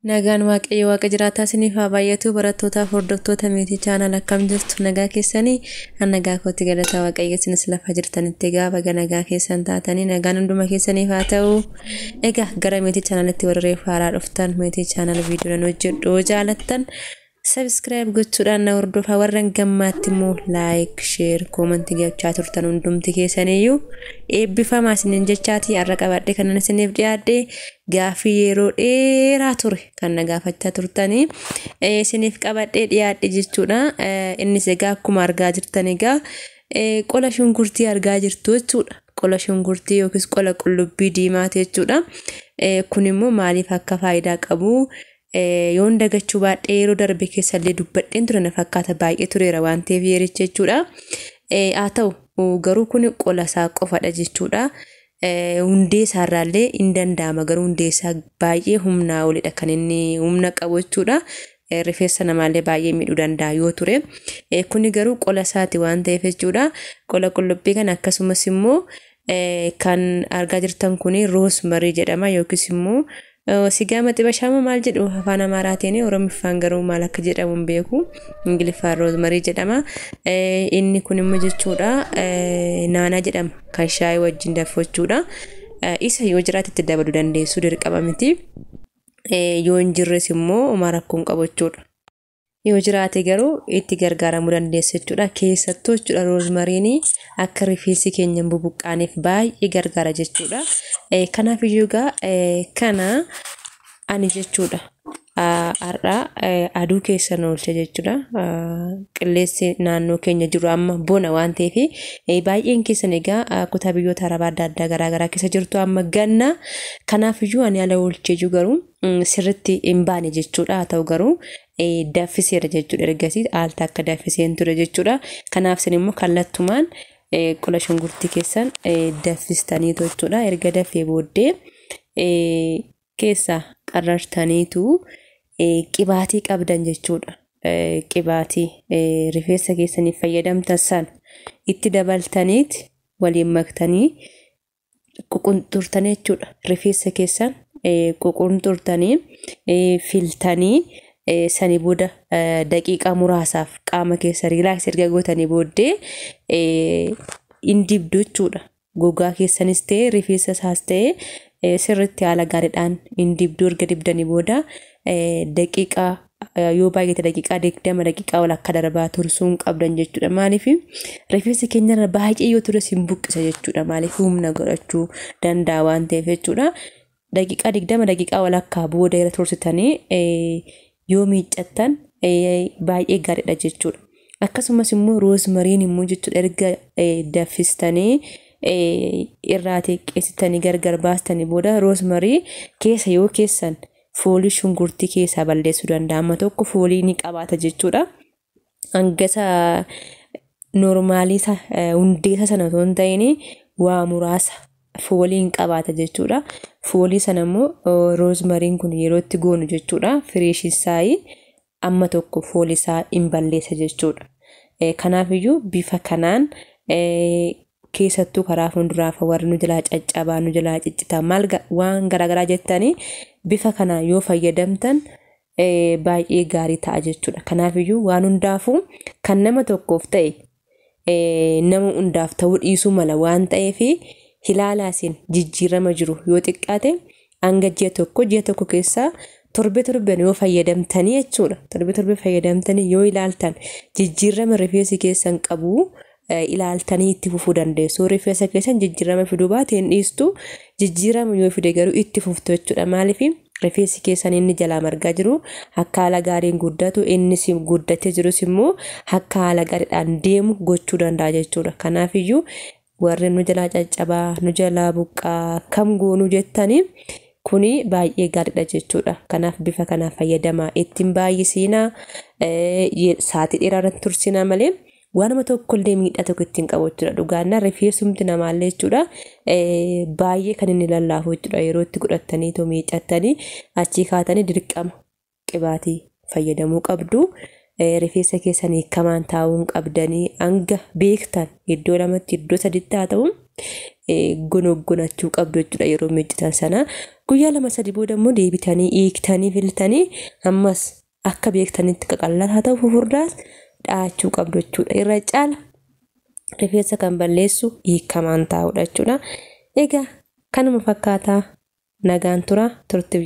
Nagaan waaqayyo waaqa jiraataa isiniif haa baay'atu barattootaaf hordoftoota meetii chaanal akkam jirtu nagaa keessanii nagaa kootti galataa waaqayyo isinis lafa jirtanitti egaa baga nagaa keessan taatanii nagaan hunduma keessaniif haa ta'u. Egaa gara meetii chaanalitti warra reefu haaraa dhuftan meetii chaanal viidiyoon hojjedhu jaalattan subscribe gochuudhaan na hordofaa warra gammaatti immoo like share comment gochaa turtan hundumti keessaniyyuu eebbifamaa isiniin jechaati har'a qabadhe kanan isiniif dhiyaadhe gaafii yeroo dheeraa ture kan na gaafachaa turtanii isiniif qabadhe dhiyaadhe jechuudha. Innis egaa akkuma argaa jirtan egaa qola shunkurtii argaa jirtu jechuudha. Qola shunkurtii yookiis qola qullubbii diimaa jechuudha. Kun immoo maaliif akka faayidaa qabu yoon dagachuu baadhee yeroo darbe keessallee dubbadheen ture na fakkaata baay'ee tureera waan ta'eef yeericha jechuudha. Haa ta'u garuu kun qola isaa qofadha jechuudha. Hundee isaarraallee hin danda'ama garuu hundee isaa baay'ee humnaa olidha kan inni humna qabu jechuudha. Rifeensa namaallee baay'ee miidhuu danda'a yoo ture. Kuni garuu qola isaati waan ta'eef jechuudha. Qola qullubbii kana akkasumas immoo kan argaa jirtan kuni roosmarii jedhama yookiis immoo sigaa maxibashama maal jedhu afaan amaaraatiin oromiffaan garuu maal akka jedhamu hin beeku ingiliffaan roosmarii jedhama. Inni kun immoo jechuudha naanaa jedhama kan shaayii wajjin danfifachuudha. Isa yoo jiraate itti dabaluu dandeessu dirqama miti. Yoo hin jirres immoo homaa rakkoon qabu jechuudha. Yoo jiraate garuu itti gargaaramuu dandeessu jechuudha. Keessattuu jechuudha roosmariin akka rifeensi keenya hin bubuqqaaneef baay'ee gargaara jechuudha. Kanaaf iyyuu kana ani jechuudha har'a aduu keessan oolcha jechuudha. Qilleensi naannoo keenya jiru amma bona waan ta'eef baay'een keessan egaa kutaa biyyoota arabaa adda addaa garaagaraa keessa jirtu amma ganna. Kanaaf iyyuu ani ala oolchee jiru garuu sirriitti hin baane jechuudha. Haa ta'u garuu daffiseera jechuudha. Ergasii haalta akka daffiseen ture jechuudha. Kanaaf isin immoo kallattumaan qola shunkurtii keessan daffistaniitu jechuudha. Erga daffee booddee keessa qarrartaniitu qibaatii qabdan jechuudha. Qibaatii rifeensa keessaniif fayyadamtan san itti dabaltaniiti waliin maktanii ququnxurtanii jechuudha. Rifeensa keessan ququnxurtanii filtanii sanii booda daqiiqaa muraasaaf qaama keessa riilaaks erga gootanii booddee hin dibdu jechuudha. Gogaa keessanis ta'e rifeensa isaas ta'e sirriitti haala gaariidhaan hin dibdu erga dibdanii booda daqiiqaa yoo baay'ate daqiiqaa 20 daqiiqaa ol akka darbaa tursuun qabdan jechuudha. Maaliif rifeensi keenya baay'ee yoo ture sin buqqisa jechuudha. Maaliif humna godhachuu danda'a waan ta'eef jechuudha. Daqiiqaa 20 daqiiqaa ol akka booda irra tursitanii yoo miiccattan baay'ee gaariidha jechuudha. Akkasumas immoo roosmariin immoo jechuudha erga daffistanii irraa teqqeessitanii gargar baastanii booda roosmarii keessa yoo keessan foolii shunkurtii keessaa balleessuu danda'a. Amma tokko foolii ni qabaata jechuudha. Hangasa noormaaliisa hundeessa sana osoo hin ta'in waa muraasa fooliin qabaata jechuudha. Foolii sana immoo roosmariin kun yeroo itti goonu jechuudha. Fireeshisaa amma tokko foolii isaa hin balleessa jechuudha. Kanaaf iyyuu bifa kanaan keessattuu karaa fuulduraaf warri nu jalaa caccabaa nu jalaa ciccitaa maal waan garaagaraa jettanii bifa kanaan yoo fayyadamtan baay'ee gaarii ta'a jechuudha. Kanaaf iyyuu waan hundaafuu kan nama tokkoof ta'e nama hundaaf ta'uu dhiisuu mala waan ta'eef hilaalaasin jijjiirama jiru yoo xiqqaate hanga ji'a tokko keessaa torbee yoo fayyadamtanii jechuudha. Torbee fayyadamtanii yoo ilaaltan jijjiirama rifeensi keessan qabu ilaaltanii itti fufuu dandeessu. Rifeensa keessan jijjiirama fiduu baateen dhiistu jijjiirama yoo fide garuu itti fuftu jechuudha. Maaliif rifeensi keessan inni jalaa margaa jiru akka haala gaariin guddatu innis guddatee jirus immoo akka haala gaariidhaan deemu gochuu danda'a jechuudha. Kanaaf iyyuu warri nu jalaa caccabaa nu jalaa buqqaa kam goonuu jettanii kuni baay'ee gaariidha jechuudha. Kanaaf bifa kanaan fayyadamaa ittiin baay'isiinaa sa'aatii dheeraa irratti tursinaa malee waanuma tokkollee miidhaa tokko ittiin qabu jechuudha. Dhugaanna rifeensumti namaallee jechuudha baay'ee kan inni lallaafu jechuudha. Yeroo itti godhattanii too miicattanii achii kaatanii dirqama qibaatii fayyadamuu qabdu. Rifeensa keessanii kamaan taa'uun qabdanii hanga beektan iddoo lamatti iddoo sadiitti haa ta'u gonoggonachuu qabdu jechuudha yeroo miiccitan sana. Guyyaa 2-3 booda immoo deebitanii hiiktanii filtanii ammas akka beektanitti qaqallataa ta'u fufurdaas dhaachuu qabdu jechuudha. Irra caala rifeensa kan balleessu hiikamaan taa'udha jechuudha. Egaa kanuma fakkaataa nagaan turtii